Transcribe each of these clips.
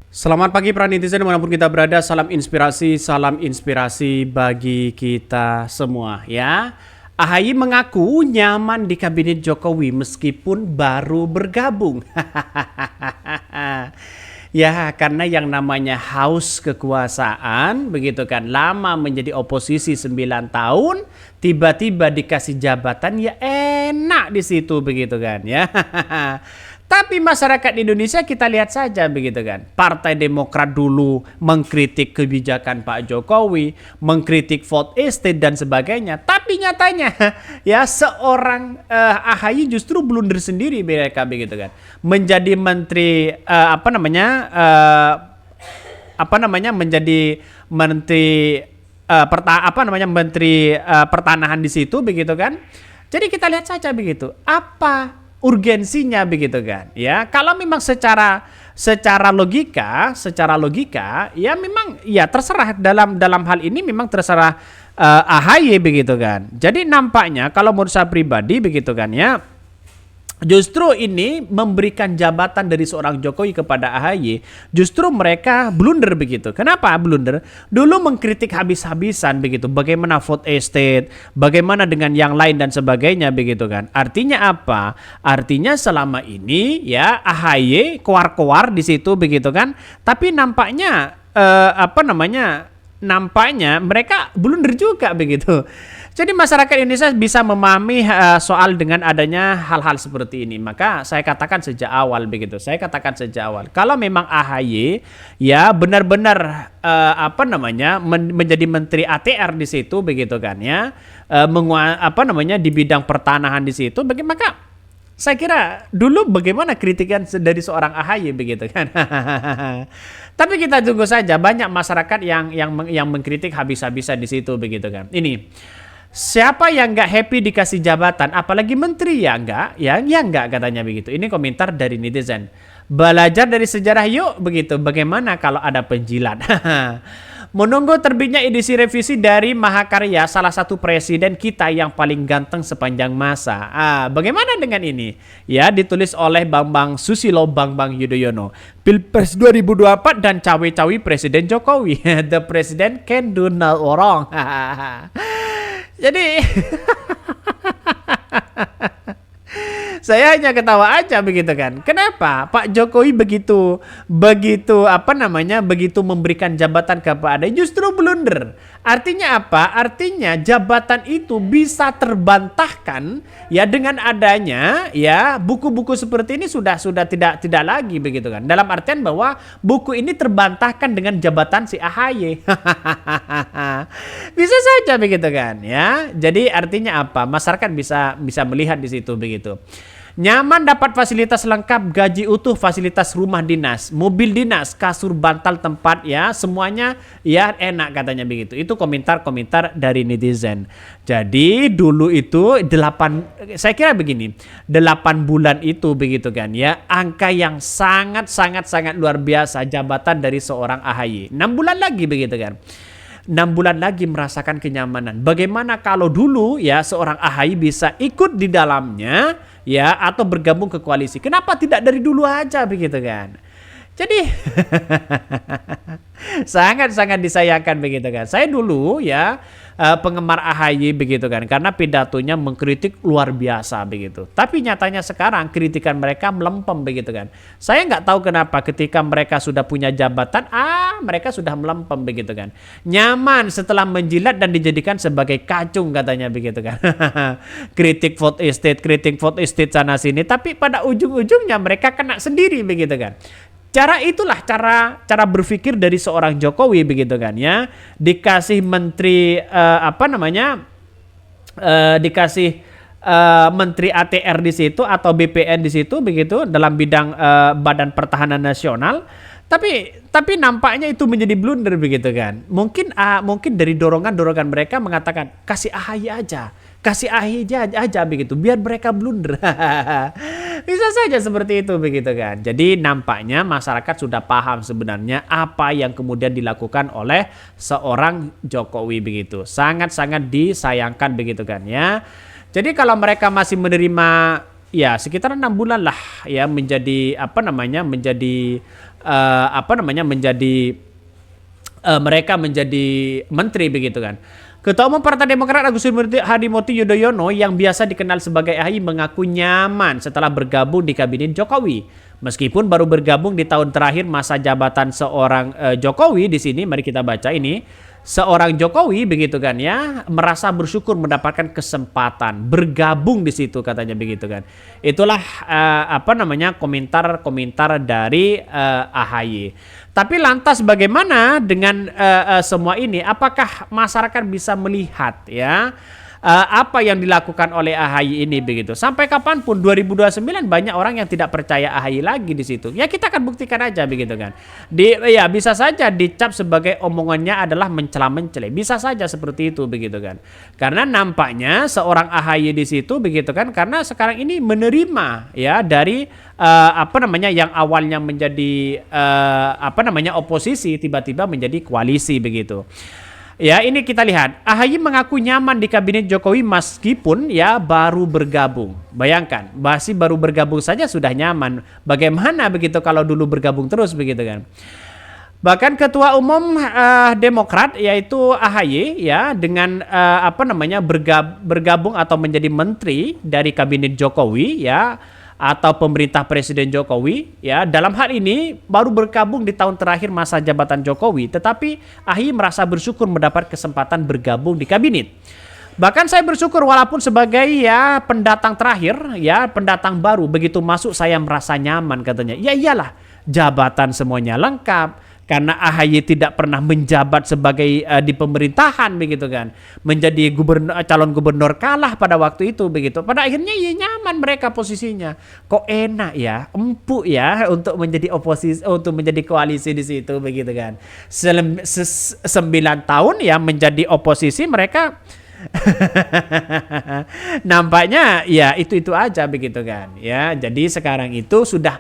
Selamat pagi para netizen dimanapun kita berada, salam inspirasi bagi kita semua ya. AHY mengaku nyaman di kabinet Jokowi meskipun baru bergabung. Ya, karena yang namanya haus kekuasaan, begitu kan, lama menjadi oposisi 9 tahun, tiba-tiba dikasih jabatan, ya enak di situ, begitu kan, ya. Tapi masyarakat Indonesia kita lihat saja, begitu kan. Partai Demokrat dulu mengkritik kebijakan Pak Jokowi, mengkritik vote estate dan sebagainya. Tapi nyatanya ya seorang AHY justru blunder sendiri mereka, begitu kan. Menjadi menteri menjadi menteri pertanahan di situ, begitu kan. Jadi kita lihat saja, begitu. Apa urgensinya, begitu kan? Ya, kalau memang secara logika ya memang ya terserah dalam hal ini memang terserah AHY, begitu kan. Jadi nampaknya kalau menurut saya pribadi, begitu kan ya, justru ini memberikan jabatan dari seorang Jokowi kepada AHY, justru mereka blunder, begitu. Kenapa blunder? Dulu mengkritik habis-habisan, begitu. Bagaimana vote estate, bagaimana dengan yang lain dan sebagainya, begitu kan. Artinya apa? Artinya selama ini ya AHY keluar-keluar di situ, begitu kan. Tapi nampaknya nampaknya mereka blunder juga, begitu. Jadi masyarakat Indonesia bisa memahami soal dengan adanya hal-hal seperti ini. Maka saya katakan sejak awal, begitu. Saya katakan sejak awal, kalau memang AHY ya benar-benar menjadi menteri ATR di situ, begitu kan ya, di bidang pertanahan di situ, maka saya kira dulu bagaimana kritikan dari seorang AHY, begitu kan. Tapi kita tunggu saja, banyak masyarakat yang mengkritik habis-habisan di situ, begitu kan. Ini siapa yang nggak happy dikasih jabatan, apalagi menteri, ya nggak, ya nggak, katanya begitu. Ini komentar dari netizen. Belajar dari sejarah yuk, begitu. Bagaimana kalau ada penjilat? Menunggu terbitnya edisi revisi dari Mahakarya, salah satu presiden kita yang paling ganteng sepanjang masa. Bagaimana dengan ini? Ya, ditulis oleh Bambang Susilo Bambang Yudhoyono. Pilpres 2024 dan cawe-cawe Presiden Jokowi. The President can do no wrong. Jadi saya hanya ketawa aja, begitu kan. Kenapa Pak Jokowi begitu memberikan jabatan kepada, justru blunder. Artinya apa? Artinya jabatan itu bisa terbantahkan ya dengan adanya ya buku-buku seperti ini sudah tidak lagi, begitu kan. Dalam artian bahwa buku ini terbantahkan dengan jabatan si AHY. Bisa saja, begitu kan ya. Jadi artinya apa? Masyarakat bisa melihat di situ, begitu. Nyaman dapat fasilitas lengkap, gaji utuh, fasilitas rumah dinas, mobil dinas, kasur, bantal, tempat, ya semuanya ya enak, katanya begitu. Itu komentar-komentar dari netizen. Jadi dulu itu saya kira begini, 8 bulan itu, begitu kan ya, angka yang sangat luar biasa jabatan dari seorang AHY. 6 bulan lagi, begitu kan. 6 bulan lagi merasakan kenyamanan. Bagaimana kalau dulu ya seorang AHY bisa ikut di dalamnya ya atau bergabung ke koalisi? Kenapa tidak dari dulu aja, begitu kan? Jadi sangat disayangkan, begitu kan. Saya dulu ya penggemar AHY, begitu kan, karena pidatonya mengkritik luar biasa, begitu. Tapi nyatanya sekarang kritikan mereka melempem, begitu kan. Saya nggak tahu kenapa ketika mereka sudah punya jabatan, mereka sudah melempem, begitu kan. Nyaman setelah menjilat dan dijadikan sebagai kacung, katanya begitu kan. kritik vote estate sana sini, tapi pada ujung-ujungnya mereka kena sendiri, begitu kan. Itulah cara berpikir dari seorang Jokowi, begitu kan ya. Dikasih menteri dikasih menteri ATR di situ atau BPN di situ, begitu, dalam bidang Badan Pertahanan Nasional. Tapi nampaknya itu menjadi blunder, begitu kan. Mungkin dari dorongan mereka mengatakan kasih AHY aja, begitu, biar mereka blunder. Bisa saja seperti itu, begitu kan. Jadi nampaknya masyarakat sudah paham sebenarnya apa yang kemudian dilakukan oleh seorang Jokowi, begitu. Sangat disayangkan, begitu kan ya. Jadi kalau mereka masih menerima ya sekitar 6 bulan lah ya menjadi mereka menjadi menteri begitu kan. Ketua Umum Partai Demokrat Agus Harimurti Yudhoyono yang biasa dikenal sebagai AHY mengaku nyaman setelah bergabung di kabinet Jokowi. Meskipun baru bergabung di tahun terakhir masa jabatan seorang Jokowi, di sini mari kita baca ini. Seorang Jokowi begitu kan ya, merasa bersyukur mendapatkan kesempatan bergabung di situ katanya begitu kan. Itulah komentar dari AHY. Tapi lantas bagaimana dengan semua ini? Apakah masyarakat bisa melihat ya apa yang dilakukan oleh AHY ini begitu? Sampai kapanpun 2029 banyak orang yang tidak percaya AHY lagi di situ. Ya kita akan buktikan aja begitu kan. Bisa saja dicap sebagai omongannya adalah mencela-mencela. Bisa saja seperti itu begitu kan. Karena nampaknya seorang AHY di situ begitu kan, karena sekarang ini menerima ya dari yang awalnya menjadi oposisi tiba-tiba menjadi koalisi begitu. Ya, ini kita lihat. AHY mengaku nyaman di kabinet Jokowi meskipun ya baru bergabung. Bayangkan, masih baru bergabung saja sudah nyaman. Bagaimana begitu kalau dulu bergabung terus begitu kan? Bahkan Ketua Umum Demokrat yaitu AHY ya dengan bergabung atau menjadi menteri dari kabinet Jokowi ya, atau pemerintah Presiden Jokowi ya, dalam hal ini baru bergabung di tahun terakhir masa jabatan Jokowi, tetapi AHY merasa bersyukur mendapat kesempatan bergabung di kabinet. Bahkan saya bersyukur walaupun sebagai ya pendatang terakhir ya, pendatang baru, begitu masuk saya merasa nyaman katanya. Ya iyalah, jabatan semuanya lengkap. Karena AHY tidak pernah menjabat sebagai di pemerintahan begitu kan, menjadi calon gubernur kalah pada waktu itu begitu. Pada akhirnya ya nyaman mereka posisinya. Kok enak ya, empuk ya untuk menjadi oposisi, untuk menjadi koalisi di situ begitu kan. 9 tahun ya menjadi oposisi mereka. Nampaknya ya itu aja begitu kan ya. Jadi sekarang itu sudah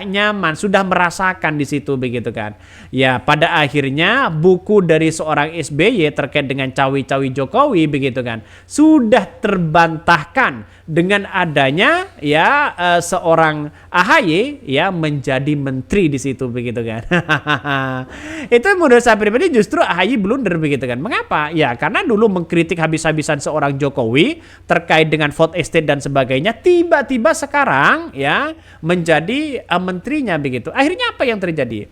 nyaman, sudah merasakan di situ begitu kan. Ya pada akhirnya buku dari seorang SBY terkait dengan cawi-cawi Jokowi begitu kan sudah terbantahkan dengan adanya ya seorang AHY ya menjadi menteri di situ begitu kan. Itu menurut saya pribadi justru AHY blunder begitu kan. Mengapa? Ya karena dulu mengkritik habis-habisan seorang Jokowi terkait dengan vote estate dan sebagainya, tiba-tiba sekarang ya menjadi menterinya begitu. Akhirnya apa yang terjadi?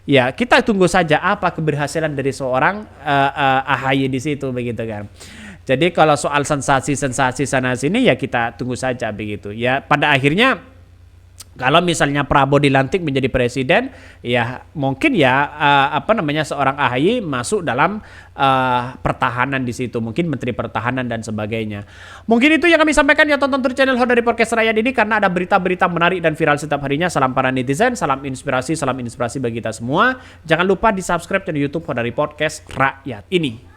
Ya kita tunggu saja apa keberhasilan dari seorang AHY di situ begitu kan. Jadi kalau soal sensasi-sensasi sana sini ya kita tunggu saja begitu. Ya pada akhirnya kalau misalnya Prabowo dilantik menjadi presiden, ya mungkin ya seorang AHY masuk dalam pertahanan di situ, mungkin menteri pertahanan dan sebagainya. Mungkin itu yang kami sampaikan ya, tonton terus channel Hodari Podcast Rakyat ini karena ada berita-berita menarik dan viral setiap harinya. Salam para netizen, salam inspirasi bagi kita semua. Jangan lupa di subscribe channel YouTube Hodari Podcast Rakyat ini.